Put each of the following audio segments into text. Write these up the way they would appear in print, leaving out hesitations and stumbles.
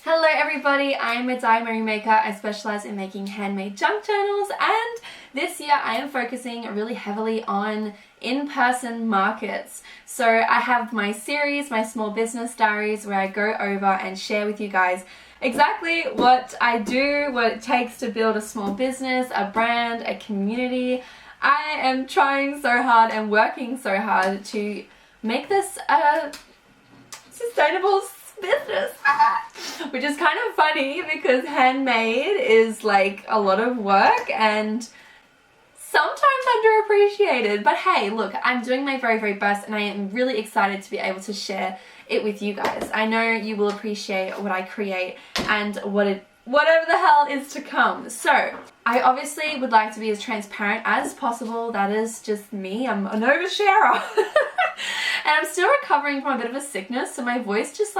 Hello everybody, I'm a diary maker. I specialize in making handmade junk journals, and this year I am focusing really heavily on in-person markets. So I have my series, my small business diaries, where I go over and share with you guys exactly what I do, what it takes to build a small business, a brand, a community. I am trying so hard and working so hard to make this a sustainable business, which is kind of funny because handmade is like a lot of work and sometimes underappreciated. But hey, look, I'm doing my very best and I am really excited to be able to share it with you guys. I know you will appreciate what I create and whatever the hell is to come. So I obviously would like to be as transparent as possible. That is just me. I'm an oversharer. And I'm still recovering from a bit of a sickness, so my voice just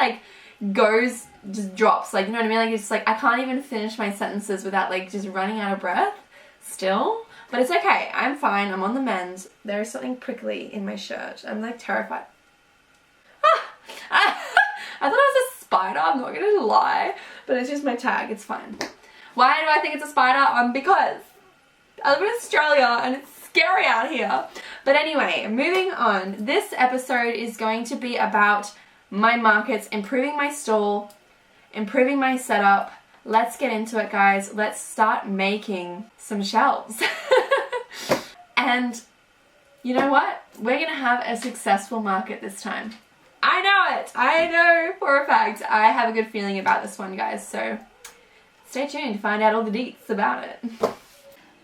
drops, like, you know what I mean? Like, it's like I can't even finish my sentences without like just running out of breath still. But it's okay, I'm fine, I'm on the mend. There is something prickly in my shirt. I'm like terrified. I thought it was a spider, I'm not gonna lie, but it's just my tag, it's fine. Why do I think it's a spider? Because I live in Australia and it's scary out here. But anyway, moving on. This episode is going to be about my markets, improving my stall, improving my setup. Let's get into it, guys. Let's start making some shelves. And you know what? We're gonna have a successful market this time. I know it. I know for a fact. I have a good feeling about this one, guys. So stay tuned to find out all the deets about it.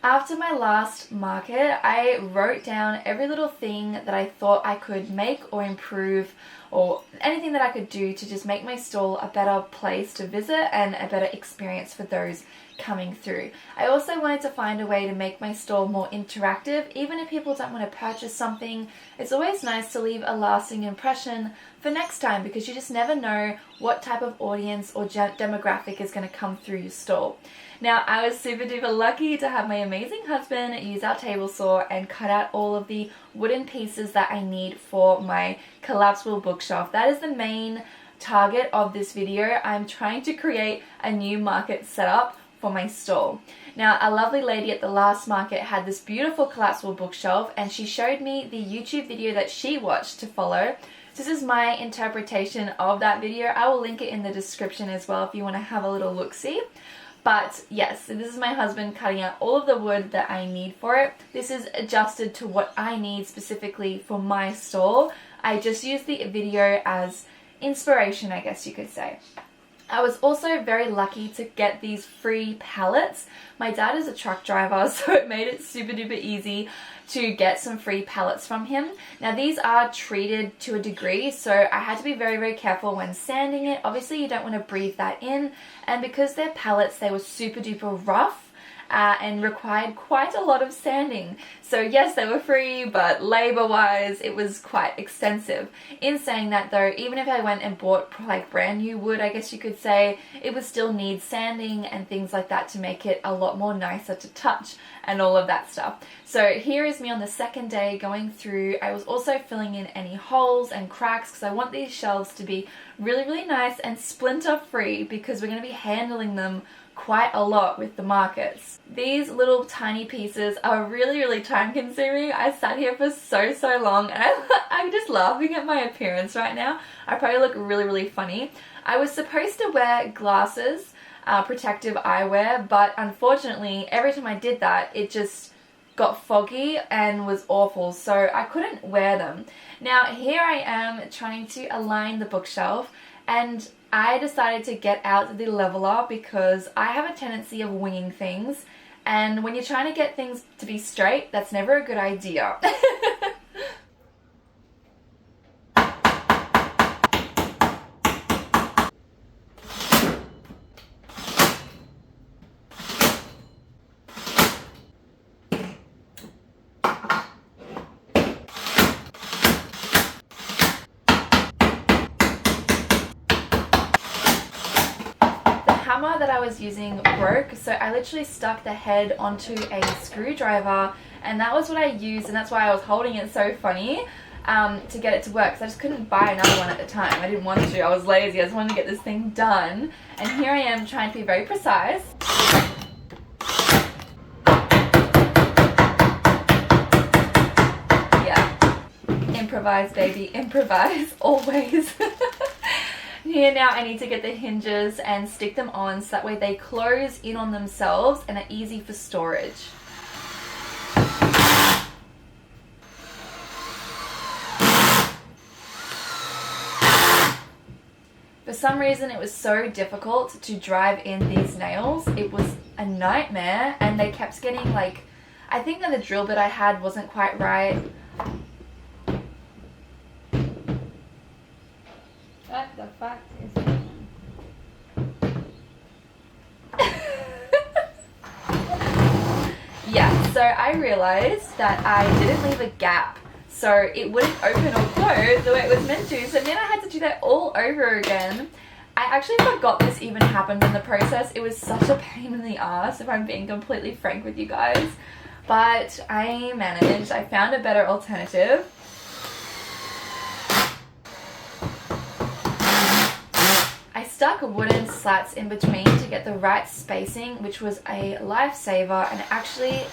After my last market, I wrote down every little thing that I thought I could make or improve, or anything that I could do to just make my stall a better place to visit and a better experience for those coming through. I also wanted to find a way to make my stall more interactive. Even if people don't want to purchase something, it's always nice to leave a lasting impression for next time, because you just never know what type of audience or demographic is going to come through your stall. Now, I was super duper lucky to have my amazing husband use our table saw and cut out all of the wooden pieces that I need for my collapsible bookshelf. That is the main target of this video. I'm trying to create a new market setup for my stall. Now, a lovely lady at the last market had this beautiful collapsible bookshelf, and she showed me the YouTube video that she watched to follow. This is my interpretation of that video. I will link it in the description as well if you want to have a little look-see. But yes, this is my husband cutting out all of the wood that I need for it. This is adjusted to what I need specifically for my stall. I just used the video as inspiration, I guess you could say. I was also very lucky to get these free pallets. My dad is a truck driver, so it made it super duper easy to get some free pallets from him. Now, these are treated to a degree, so I had to be very careful when sanding it. Obviously, you don't want to breathe that in, and because they're pallets, they were super duper rough and required quite a lot of sanding. So yes, they were free, but labor-wise, it was quite extensive. In saying that though, even if I went and bought like brand new wood, I guess you could say, it would still need sanding and things like that to make it a lot more nicer to touch and all of that stuff. So here is me on the second day going through. I was also filling in any holes and cracks because I want these shelves to be really nice and splinter free, because we're going to be handling them quite a lot with the markets. These little tiny pieces are really time consuming. I sat here for so long, and I'm just laughing at my appearance right now. I probably look really funny. I was supposed to wear glasses, protective eyewear, but unfortunately every time I did that it just got foggy and was awful, so I couldn't wear them. Now here I am trying to align the bookshelf, and I decided to get out the leveler because I have a tendency of winging things, and when you're trying to get things to be straight, that's never a good idea. Hammer that I was using broke, so I literally stuck the head onto a screwdriver, and that was what I used, and that's why I was holding it so funny. to get it to work, because I just couldn't buy another one at the time. I didn't want to. I was lazy. I just wanted to get this thing done. And here I am trying to be very precise. Yeah. Improvise, baby. Improvise. Always. Here now I need to get the hinges and stick them on so that way they close in on themselves and are easy for storage. For some reason it was so difficult to drive in these nails. It was a nightmare, and they kept getting like, I think that the drill bit I had wasn't quite right. What the fuck is it? Yeah, so I realized that I didn't leave a gap, so it wouldn't open or close the way it was meant to. So then I had to do that all over again. I actually forgot this even happened in the process. It was such a pain in the ass, if I'm being completely frank with you guys. But I managed. I found a better alternative. I stuck wooden slats in between to get the right spacing, which was a lifesaver, and it actually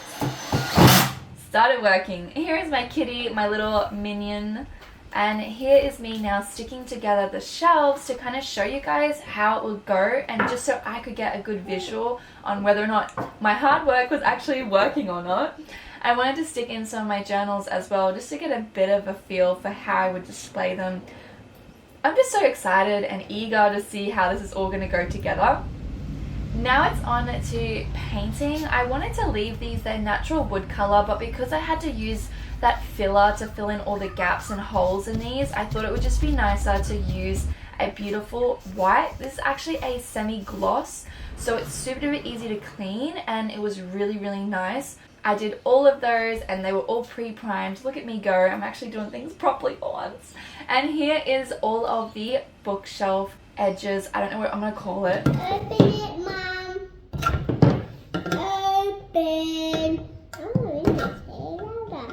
started working. Here is my kitty, my little minion, and here is me now sticking together the shelves to kind of show you guys how it would go, and just so I could get a good visual on whether or not my hard work was actually working or not. I wanted to stick in some of my journals as well, just to get a bit of a feel for how I would display them. I'm just so excited and eager to see how this is all going to go together. Now it's on to painting. I wanted to leave these their natural wood color, but because I had to use that filler to fill in all the gaps and holes in these, I thought it would just be nicer to use a beautiful white. This is actually a semi-gloss, so it's super easy to clean, and it was really nice. I did all of those and they were all pre-primed. Look at me go. I'm actually doing things properly for once. And here is all of the bookshelf edges. I don't know what I'm going to call it. Open it, Mom. Open. Oh, we need to say louder.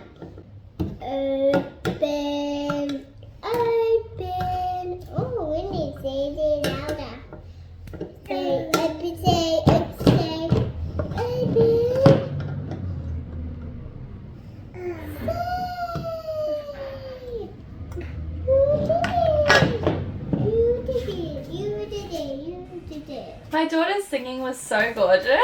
Open. Open. Oh, we need to say it louder. Say, open, say, open, say, open. My daughter's singing was so gorgeous.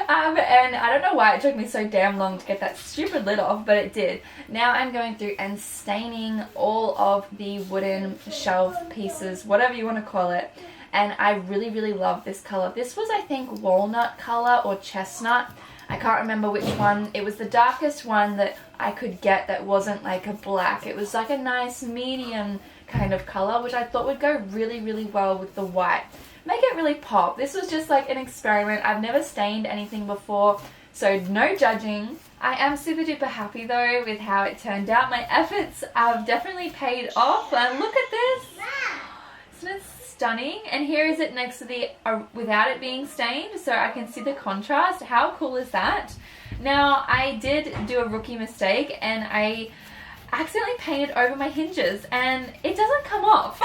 And I don't know why it took me so damn long to get that stupid lid off, but it did. Now I'm going through and staining all of the wooden shelf pieces, whatever you want to call it. And I really love this color. This was, I think, walnut color or chestnut. I can't remember which one. It was the darkest one that I could get that wasn't like a black. It was like a nice medium kind of color, which I thought would go really well with the white. Make it really pop. This was just like an experiment. I've never stained anything before, so no judging. I am super duper happy though with how it turned out. My efforts have definitely paid off, and look at this. Isn't it stunning? And here is it next to the without it being stained, so I can see the contrast. How cool is that? Now I did do a rookie mistake, and I accidentally painted over my hinges, and it doesn't come off.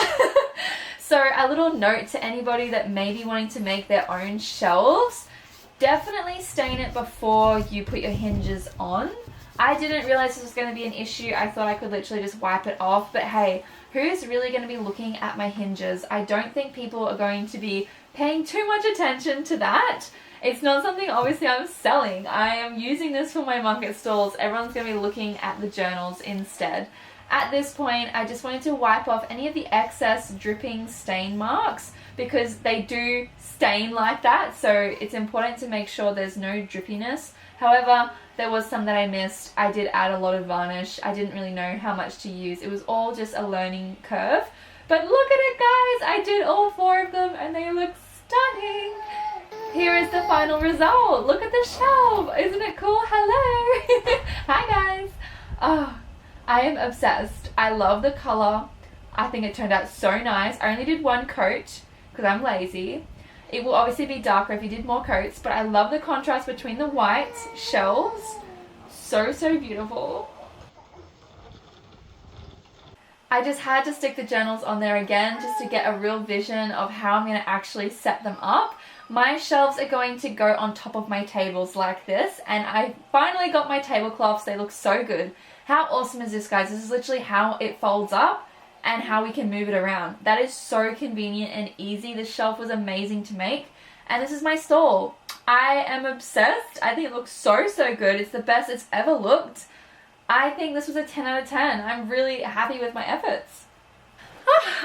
So a little note to anybody that may be wanting to make their own shelves, definitely stain it before you put your hinges on. I didn't realize this was going to be an issue. I thought I could literally just wipe it off, but hey, who's really going to be looking at my hinges? I don't think people are going to be paying too much attention to that. It's not something obviously I'm selling. I am using this for my market stalls. Everyone's going to be looking at the journals instead. At this point, I just wanted to wipe off any of the excess dripping stain marks, because they do stain like that, so it's important to make sure there's no drippiness. However, there was some that I missed. I did add a lot of varnish. I didn't really know how much to use. It was all just a learning curve. But look at it, guys! I did all 4 of them and they look stunning! Here is the final result. Look at the shelf. Isn't it cool? Hello! Hi, guys! Oh, I am obsessed. I love the color. I think it turned out so nice. I only did 1 coat because I'm lazy. It will obviously be darker if you did more coats, but I love the contrast between the white shelves. So beautiful. I just had to stick the journals on there again just to get a real vision of how I'm going to actually set them up. My shelves are going to go on top of my tables like this, and I finally got my tablecloths. They look so good. How awesome is this, guys? This is literally how it folds up and how we can move it around. That is so convenient and easy. This shelf was amazing to make, and this is my stall. I am obsessed. I think it looks so good. It's the best it's ever looked. I think this was a 10 out of 10. I'm really happy with my efforts.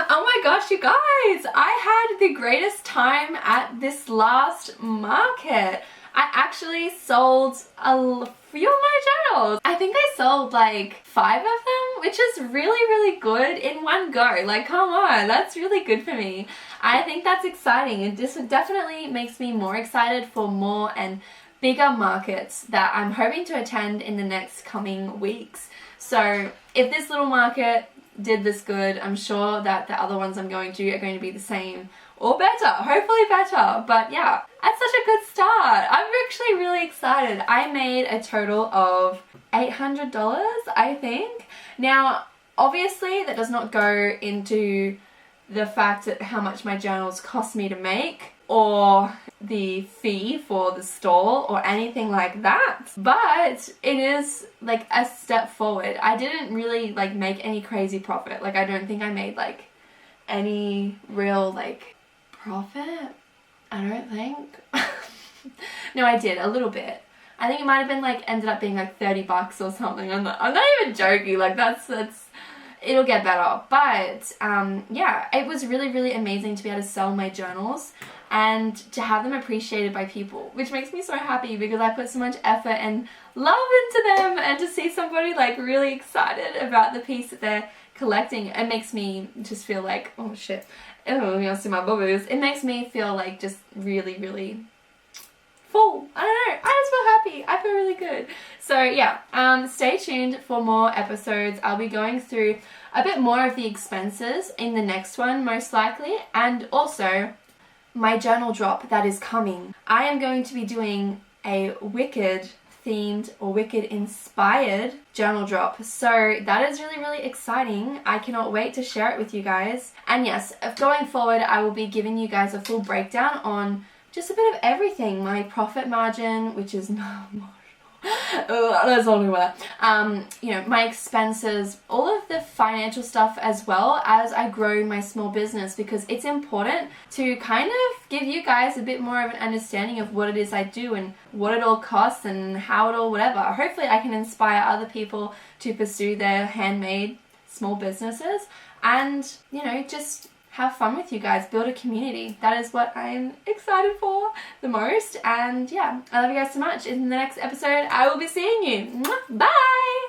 Oh my gosh, you guys, I had the greatest time at this last market. I actually sold a few of my journals. I think I sold like 5 of them, which is really good in one go. Like, come on, that's really good for me. I think that's exciting, and this definitely makes me more excited for more and bigger markets that I'm hoping to attend in the next coming weeks. So if this little market did this good, I'm sure that the other ones I'm going to are going to be the same or better, hopefully better. But yeah, that's such a good start. I'm actually really excited. I made a total of $800, I think. Now, obviously that does not go into the fact that how much my journals cost me to make, or the fee for the stall, or anything like that, but it is like a step forward. I didn't really like make any crazy profit. Like, I don't think I made like any real like profit. I don't think. No, I did a little bit. I think it might have been like ended up being like $30 or something. I'm not even joking. Like, that's it'll get better. But yeah, it was really amazing to be able to sell my journals and to have them appreciated by people, which makes me so happy because I put so much effort and love into them, and to see somebody like really excited about the piece that they're collecting, it makes me just feel like, oh shit, oh, you see my bubbles. It makes me feel like just really full. I don't know, I just feel happy. I feel really good. So yeah, stay tuned for more episodes. I'll be going through a bit more of the expenses in the next one, most likely, and also my journal drop that is coming. I am going to be doing a Wicked themed or Wicked inspired journal drop. So that is really exciting. I cannot wait to share it with you guys. And yes, going forward, I will be giving you guys a full breakdown on just a bit of everything. My profit margin, which is let's not talk about that. You know, my expenses, all of the financial stuff, as well as I grow my small business, because it's important to kind of give you guys a bit more of an understanding of what it is I do and what it all costs and how it all whatever. Hopefully I can inspire other people to pursue their handmade small businesses and, you know, just have fun with you guys, build a community. That is what I'm excited for the most. And yeah, I love you guys so much. In the next episode, I will be seeing you. Bye!